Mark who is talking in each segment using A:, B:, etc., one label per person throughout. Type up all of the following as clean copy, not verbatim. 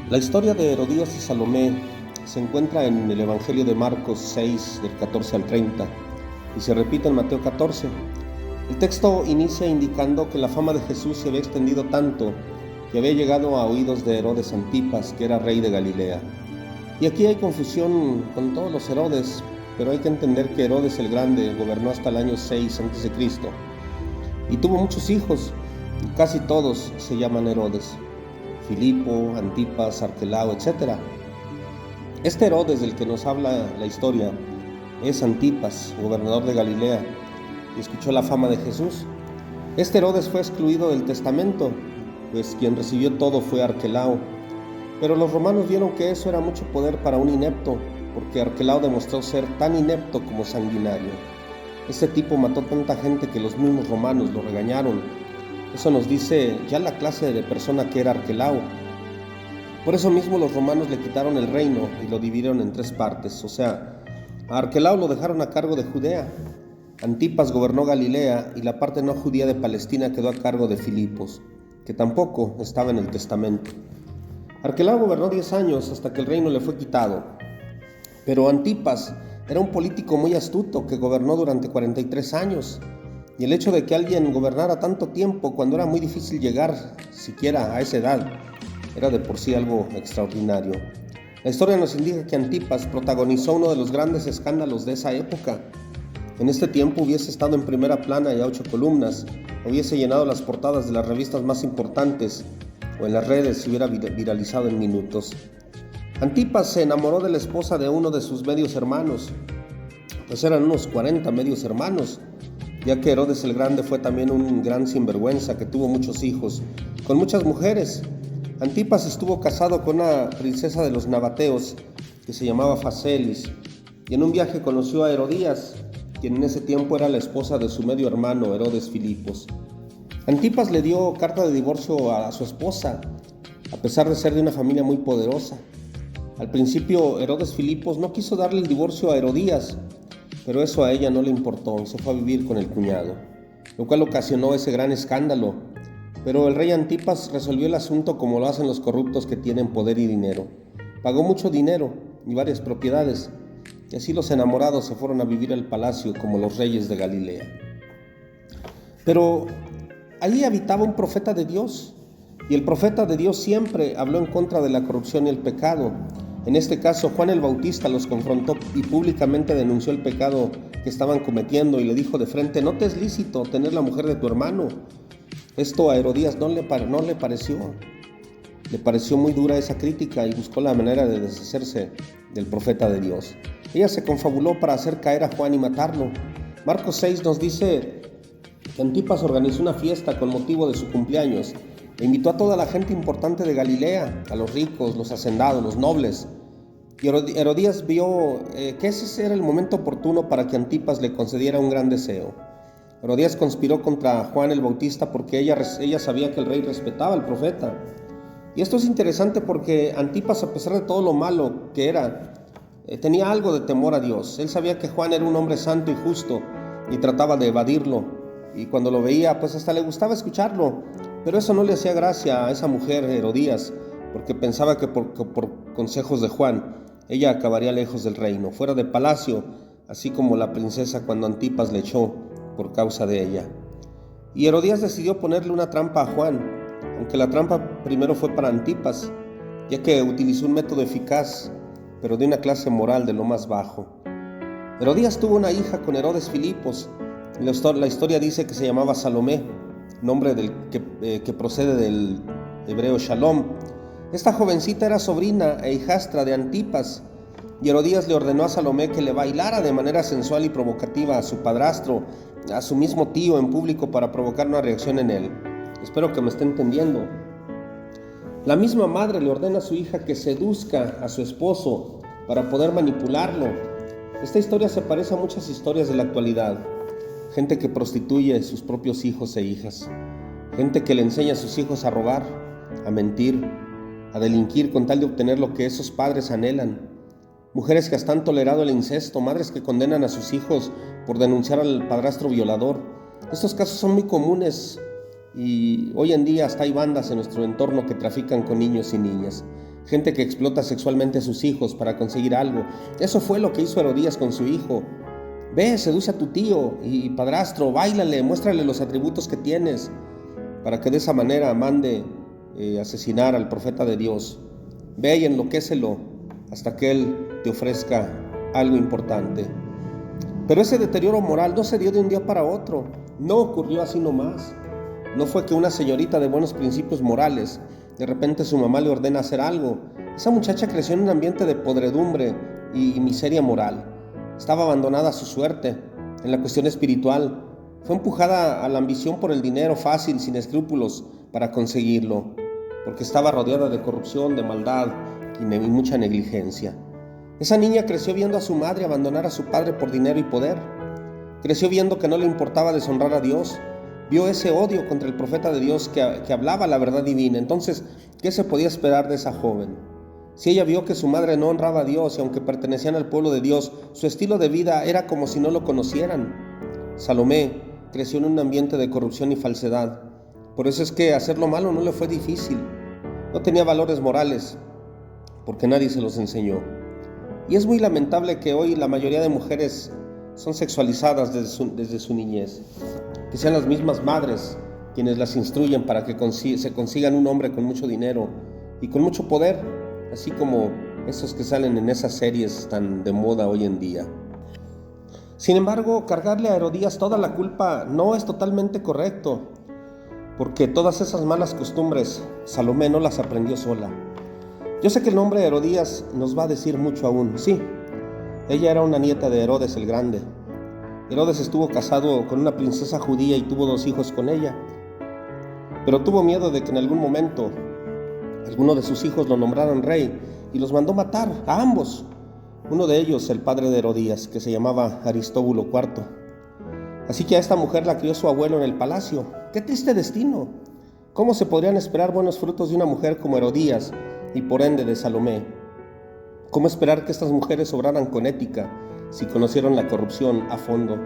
A: La historia de Herodías y Salomé se encuentra en el Evangelio de Marcos 6, del 14 al 30, y se repite en Mateo 14. El texto inicia indicando que la fama de Jesús se había extendido tanto que había llegado a oídos de Herodes Antipas, que era rey de Galilea. Y aquí hay confusión con todos los Herodes, pero hay que entender que Herodes el Grande gobernó hasta el año 6 a.C. y tuvo muchos hijos, y casi todos se llaman Herodes: Filipo, Antipas, Arquelao, etc. Este Herodes del que nos habla la historia es Antipas, gobernador de Galilea, y escuchó la fama de Jesús. Este Herodes fue excluido del testamento, pues quien recibió todo fue Arquelao. Pero los romanos vieron que eso era mucho poder para un inepto, porque Arquelao demostró ser tan inepto como sanguinario. Este tipo mató tanta gente que los mismos romanos lo regañaron. Eso nos dice ya la clase de persona que era Arquelao. Por eso mismo los romanos le quitaron el reino y lo dividieron en 3 partes. O sea, a Arquelao lo dejaron a cargo de Judea, Antipas gobernó Galilea y la parte no judía de Palestina quedó a cargo de Filipos, que tampoco estaba en el testamento. Arquelao gobernó 10 años hasta que el reino le fue quitado. Pero Antipas era un político muy astuto que gobernó durante 43 años. Y el hecho de que alguien gobernara tanto tiempo cuando era muy difícil llegar siquiera a esa edad era de por sí algo extraordinario. La historia nos indica que Antipas protagonizó uno de los grandes escándalos de esa época. En este tiempo hubiese estado en primera plana y a 8 columnas, hubiese llenado las portadas de las revistas más importantes o en las redes se hubiera viralizado en minutos. Antipas se enamoró de la esposa de uno de sus medios hermanos, pues eran unos 40 medios hermanos, ya que Herodes el Grande fue también un gran sinvergüenza que tuvo muchos hijos, con muchas mujeres. Antipas estuvo casado con una princesa de los nabateos que se llamaba Facelis, y en un viaje conoció a Herodías, quien en ese tiempo era la esposa de su medio hermano Herodes Filipos. Antipas le dio carta de divorcio a su esposa, a pesar de ser de una familia muy poderosa. Al principio Herodes Filipos no quiso darle el divorcio a Herodías, pero eso a ella no le importó y se fue a vivir con el cuñado, lo cual ocasionó ese gran escándalo. Pero el rey Antipas resolvió el asunto como lo hacen los corruptos que tienen poder y dinero. Pagó mucho dinero y varias propiedades, y así los enamorados se fueron a vivir al palacio como los reyes de Galilea. Pero allí habitaba un profeta de Dios, y el profeta de Dios siempre habló en contra de la corrupción y el pecado. En este caso, Juan el Bautista los confrontó y públicamente denunció el pecado que estaban cometiendo y le dijo de frente: no te es lícito tener la mujer de tu hermano. Esto a Herodías no le pareció. Le pareció muy dura esa crítica y buscó la manera de deshacerse del profeta de Dios. Ella se confabuló para hacer caer a Juan y matarlo. Marcos 6 nos dice que Antipas organizó una fiesta con motivo de su cumpleaños e invitó a toda la gente importante de Galilea, a los ricos, los hacendados, los nobles. Y Herodías vio que ese era el momento oportuno para que Antipas le concediera un gran deseo. Herodías conspiró contra Juan el Bautista porque ella sabía que el rey respetaba al profeta. Y esto es interesante porque Antipas, a pesar de todo lo malo que era, tenía algo de temor a Dios. Él sabía que Juan era un hombre santo y justo y trataba de evadirlo. Y cuando lo veía, pues hasta le gustaba escucharlo. Pero eso no le hacía gracia a esa mujer, Herodías, porque pensaba que por consejos de Juan, ella acabaría lejos del reino, fuera de palacio, así como la princesa cuando Antipas le echó por causa de ella. Y Herodías decidió ponerle una trampa a Juan, aunque la trampa primero fue para Antipas, ya que utilizó un método eficaz, pero de una clase moral de lo más bajo. Herodías tuvo una hija con Herodes Filipos. La historia dice que se llamaba Salomé, nombre que procede del hebreo Shalom. Esta jovencita era sobrina e hijastra de Antipas, y Herodías le ordenó a Salomé que le bailara de manera sensual y provocativa a su padrastro, a su mismo tío, en público para provocar una reacción en él. Espero que me esté entendiendo. La misma madre le ordena a su hija que seduzca a su esposo para poder manipularlo. Esta historia se parece a muchas historias de la actualidad. Gente que prostituye a sus propios hijos e hijas. Gente que le enseña a sus hijos a robar, a mentir, a delinquir con tal de obtener lo que esos padres anhelan. Mujeres que hasta han tolerado el incesto, madres que condenan a sus hijos por denunciar al padrastro violador. Estos casos son muy comunes y hoy en día hasta hay bandas en nuestro entorno que trafican con niños y niñas. gente que explota sexualmente a sus hijos para conseguir algo. Eso fue lo que hizo Herodías con su hijo. Ve, seduce a tu tío y padrastro, báilale, muéstrale los atributos que tienes, para que de esa manera mande asesinar al profeta de Dios. Ve y enloquécelo hasta que él te ofrezca algo importante. Pero ese deterioro moral no se dio de un día para otro, no ocurrió así nomás. No fue que una señorita de buenos principios morales, de repente su mamá le ordena hacer algo. Esa muchacha creció en un ambiente de podredumbre y miseria moral. Estaba abandonada a su suerte. En la cuestión espiritual, fue empujada a la ambición por el dinero fácil, sin escrúpulos, para conseguirlo, porque estaba rodeada de corrupción, de maldad y mucha negligencia. Esa niña creció viendo a su madre abandonar a su padre por dinero y poder. Creció viendo que no le importaba deshonrar a Dios. Vio ese odio contra el profeta de Dios que hablaba la verdad divina. Entonces, ¿qué se podía esperar de esa joven? Si ella vio que su madre no honraba a Dios y aunque pertenecían al pueblo de Dios, su estilo de vida era como si no lo conocieran. Salomé creció en un ambiente de corrupción y falsedad. Por eso es que hacer lo malo no le fue difícil. No tenía valores morales, porque nadie se los enseñó. Y es muy lamentable que hoy la mayoría de mujeres son sexualizadas desde su niñez. Que sean las mismas madres quienes las instruyen para que se consigan un hombre con mucho dinero y con mucho poder, así como esos que salen en esas series tan de moda hoy en día. Sin embargo, cargarle a Herodías toda la culpa no es totalmente correcto, porque todas esas malas costumbres Salomé no las aprendió sola. Yo sé que el nombre de Herodías nos va a decir mucho aún. Sí, ella era una nieta de Herodes el Grande. Herodes estuvo casado con una princesa judía y tuvo 2 hijos con ella, pero tuvo miedo de que en algún momento alguno de sus hijos lo nombraran rey y los mandó matar a ambos. Uno de ellos, el padre de Herodías, que se llamaba Aristóbulo IV. Así que a esta mujer la crió su abuelo en el palacio. ¡Qué triste destino! ¿Cómo se podrían esperar buenos frutos de una mujer como Herodías y por ende de Salomé? ¿Cómo esperar que estas mujeres obraran con ética si conocieron la corrupción a fondo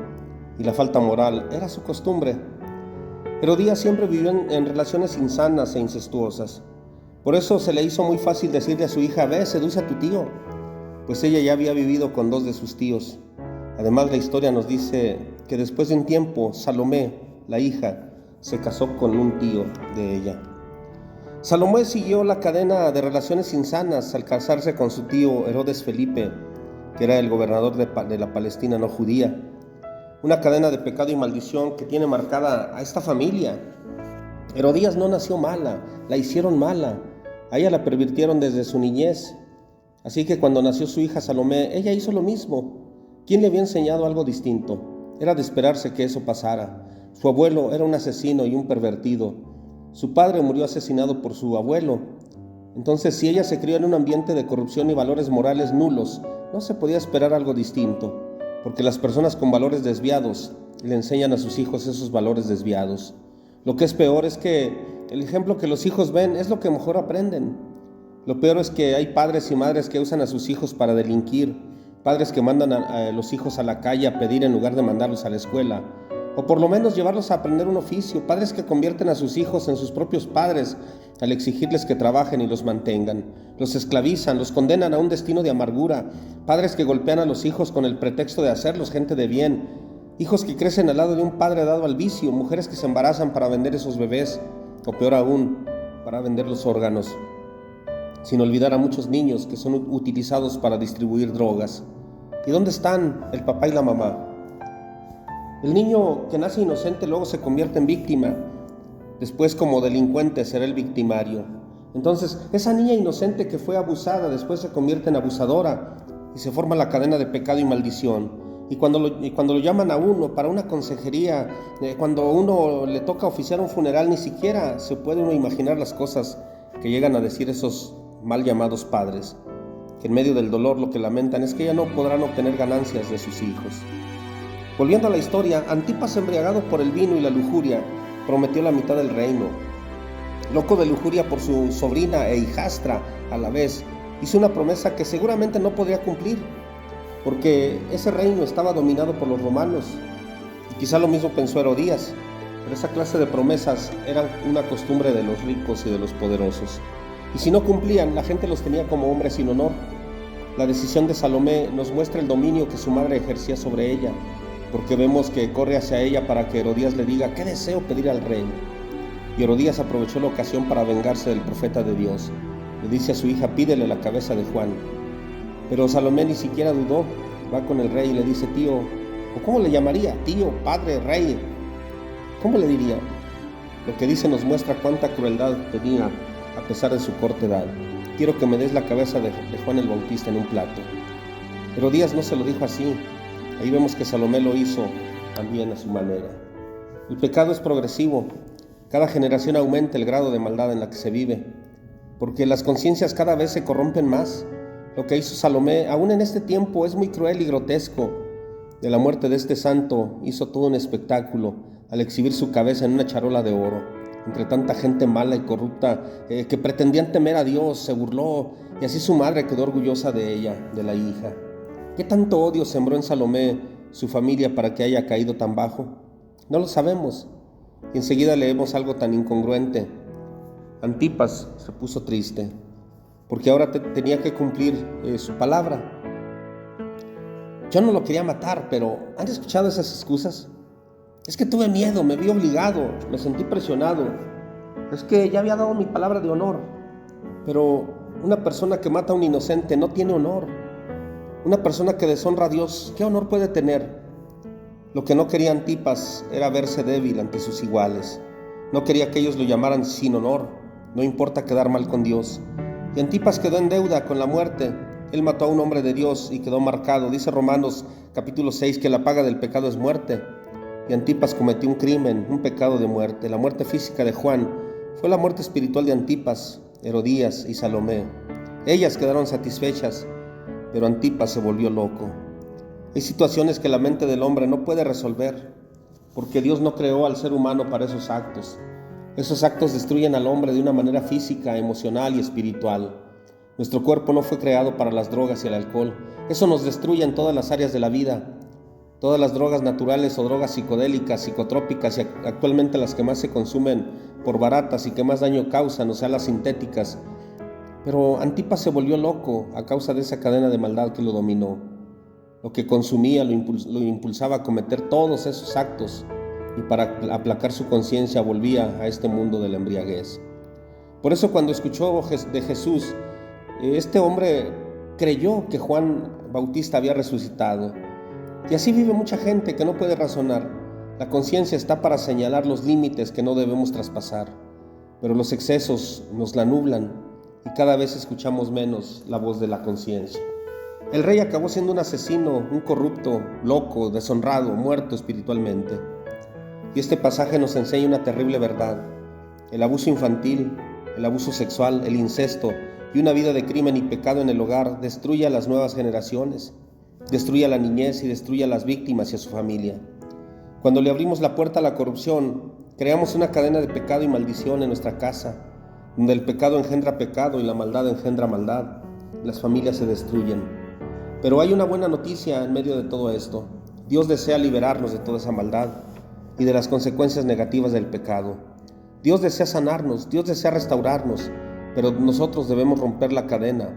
A: y la falta moral era su costumbre? Herodías siempre vivió en relaciones insanas e incestuosas. Por eso se le hizo muy fácil decirle a su hija: ve, seduce a tu tío, pues ella ya había vivido con 2 de sus tíos. Además, la historia nos dice que después de un tiempo, Salomé, la hija, se casó con un tío de ella. Salomé siguió la cadena de relaciones insanas al casarse con su tío Herodes Felipe, que era el gobernador de la Palestina no judía. Una cadena de pecado y maldición que tiene marcada a esta familia. Herodías no nació mala, la hicieron mala. A ella la pervirtieron desde su niñez. Así que cuando nació su hija Salomé, ella hizo lo mismo. ¿Quién le había enseñado algo distinto? Era de esperarse que eso pasara. Su abuelo era un asesino y un pervertido. Su padre murió asesinado por su abuelo. Entonces, si ella se crió en un ambiente de corrupción y valores morales nulos, no se podía esperar algo distinto, porque las personas con valores desviados le enseñan a sus hijos esos valores desviados. Lo que es peor es que el ejemplo que los hijos ven es lo que mejor aprenden. Lo peor es que hay padres y madres que usan a sus hijos para delinquir, padres que mandan a los hijos a la calle a pedir en lugar de mandarlos a la escuela, o por lo menos llevarlos a aprender un oficio, padres que convierten a sus hijos en sus propios padres al exigirles que trabajen y los mantengan, los esclavizan, los condenan a un destino de amargura, padres que golpean a los hijos con el pretexto de hacerlos gente de bien, hijos que crecen al lado de un padre dado al vicio, mujeres que se embarazan para vender esos bebés, o peor aún, para vender los órganos, sin olvidar a muchos niños que son utilizados para distribuir drogas. ¿Y dónde están el papá y la mamá? El niño que nace inocente luego se convierte en víctima, después como delincuente será el victimario. Entonces, esa niña inocente que fue abusada después se convierte en abusadora y se forma la cadena de pecado y maldición. Y cuando lo llaman a uno para una consejería, cuando uno le toca oficiar un funeral, ni siquiera se puede uno imaginar las cosas que llegan a decir esos mal llamados padres, que en medio del dolor lo que lamentan es que ya no podrán obtener ganancias de sus hijos. Volviendo a la historia, Antipas, embriagado por el vino y la lujuria, prometió la mitad del reino. Loco de lujuria por su sobrina e hijastra a la vez, hizo una promesa que seguramente no podría cumplir, porque ese reino estaba dominado por los romanos. Y quizá lo mismo pensó Herodías, pero esa clase de promesas eran una costumbre de los ricos y de los poderosos. Y si no cumplían, la gente los tenía como hombres sin honor. La decisión de Salomé nos muestra el dominio que su madre ejercía sobre ella, porque vemos que corre hacia ella para que Herodías le diga: ¿qué deseo pedir al rey? Y Herodías aprovechó la ocasión para vengarse del profeta de Dios. Le dice a su hija: pídele la cabeza de Juan. Pero Salomé ni siquiera dudó, va con el rey y le dice: tío, o ¿cómo le llamaría? Tío, padre, rey. ¿Cómo le diría? Lo que dice nos muestra cuánta crueldad tenía a pesar de su corta edad. Quiero que me des la cabeza de Juan el Bautista en un plato. Herodías no se lo dijo así. Ahí vemos que Salomé lo hizo también a su manera. El pecado es progresivo. Cada generación aumenta el grado de maldad en la que se vive, porque las conciencias cada vez se corrompen más. Lo que hizo Salomé, aún en este tiempo, es muy cruel y grotesco. De la muerte de este santo hizo todo un espectáculo al exhibir su cabeza en una charola de oro. Entre tanta gente mala y corrupta que pretendían temer a Dios, se burló, y así su madre quedó orgullosa de ella, de la hija. ¿Qué tanto odio sembró en Salomé su familia para que haya caído tan bajo? No lo sabemos. Y enseguida leemos algo tan incongruente. Antipas se puso triste, porque ahora tenía que cumplir su palabra. Yo no lo quería matar, pero ¿han escuchado esas excusas? Es que tuve miedo, me vi obligado, me sentí presionado. Es que ya había dado mi palabra de honor. Pero una persona que mata a un inocente no tiene honor. Una persona que deshonra a Dios, ¿qué honor puede tener? Lo que no quería Antipas era verse débil ante sus iguales. No quería que ellos lo llamaran sin honor. No importa quedar mal con Dios. Y Antipas quedó en deuda con la muerte. Él mató a un hombre de Dios y quedó marcado. Dice Romanos capítulo 6 que la paga del pecado es muerte. Y Antipas cometió un crimen, un pecado de muerte. La muerte física de Juan fue la muerte espiritual de Antipas, Herodías y Salomé. Ellas quedaron satisfechas, pero Antipas se volvió loco. Hay situaciones que la mente del hombre no puede resolver, porque Dios no creó al ser humano para esos actos. Esos actos destruyen al hombre de una manera física, emocional y espiritual. Nuestro cuerpo no fue creado para las drogas y el alcohol. Eso nos destruye en todas las áreas de la vida. Todas las drogas naturales o drogas psicodélicas, psicotrópicas y actualmente las que más se consumen por baratas y que más daño causan, o sea, las sintéticas. Pero Antipas se volvió loco a causa de esa cadena de maldad que lo dominó. Lo que consumía lo impulsaba a cometer todos esos actos y para aplacar su conciencia volvía a este mundo de la embriaguez. Por eso cuando escuchó de Jesús, este hombre creyó que Juan Bautista había resucitado. Y así vive mucha gente que no puede razonar. La conciencia está para señalar los límites que no debemos traspasar, pero los excesos nos la nublan y cada vez escuchamos menos la voz de la conciencia. El rey acabó siendo un asesino, un corrupto, loco, deshonrado, muerto espiritualmente. Y este pasaje nos enseña una terrible verdad. El abuso infantil, el abuso sexual, el incesto y una vida de crimen y pecado en el hogar destruye a las nuevas generaciones. Destruye a la niñez y destruye a las víctimas y a su familia. Cuando le abrimos la puerta a la corrupción, creamos una cadena de pecado y maldición en nuestra casa, donde el pecado engendra pecado y la maldad engendra maldad. Las familias se destruyen. Pero hay una buena noticia en medio de todo esto. Dios desea liberarnos de toda esa maldad y de las consecuencias negativas del pecado. Dios desea sanarnos, Dios desea restaurarnos, pero nosotros debemos romper la cadena.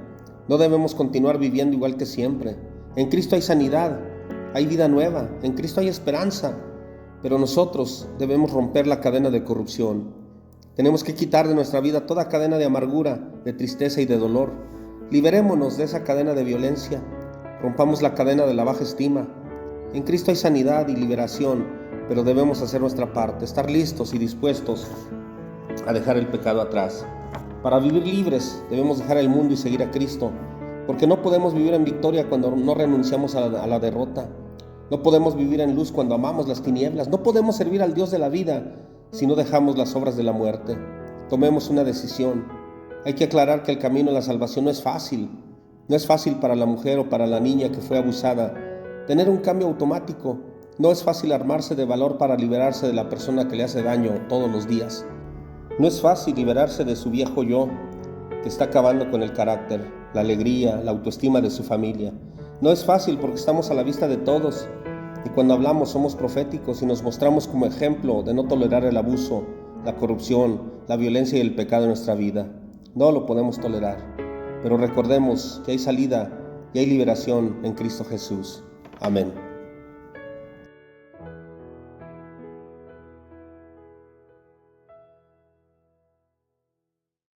A: No debemos continuar viviendo igual que siempre. En Cristo hay sanidad, hay vida nueva, en Cristo hay esperanza, pero nosotros debemos romper la cadena de corrupción. Tenemos que quitar de nuestra vida toda cadena de amargura, de tristeza y de dolor. Liberémonos de esa cadena de violencia, rompamos la cadena de la baja estima. En Cristo hay sanidad y liberación, pero debemos hacer nuestra parte, estar listos y dispuestos a dejar el pecado atrás. Para vivir libres debemos dejar el mundo y seguir a Cristo, porque no podemos vivir en victoria cuando no renunciamos a la derrota. No podemos vivir en luz cuando amamos las tinieblas. No podemos servir al Dios de la vida si no dejamos las obras de la muerte. Tomemos una decisión. Hay que aclarar que el camino a la salvación no es fácil. No es fácil para la mujer o para la niña que fue abusada tener un cambio automático. No es fácil armarse de valor para liberarse de la persona que le hace daño todos los días. No es fácil liberarse de su viejo yo, que está acabando con el carácter, la alegría, la autoestima de su familia. No es fácil porque estamos a la vista de todos y cuando hablamos somos proféticos y nos mostramos como ejemplo de no tolerar el abuso, la corrupción, la violencia y el pecado en nuestra vida. no lo podemos tolerar. Pero recordemos que hay salida y hay liberación en Cristo Jesús. Amén.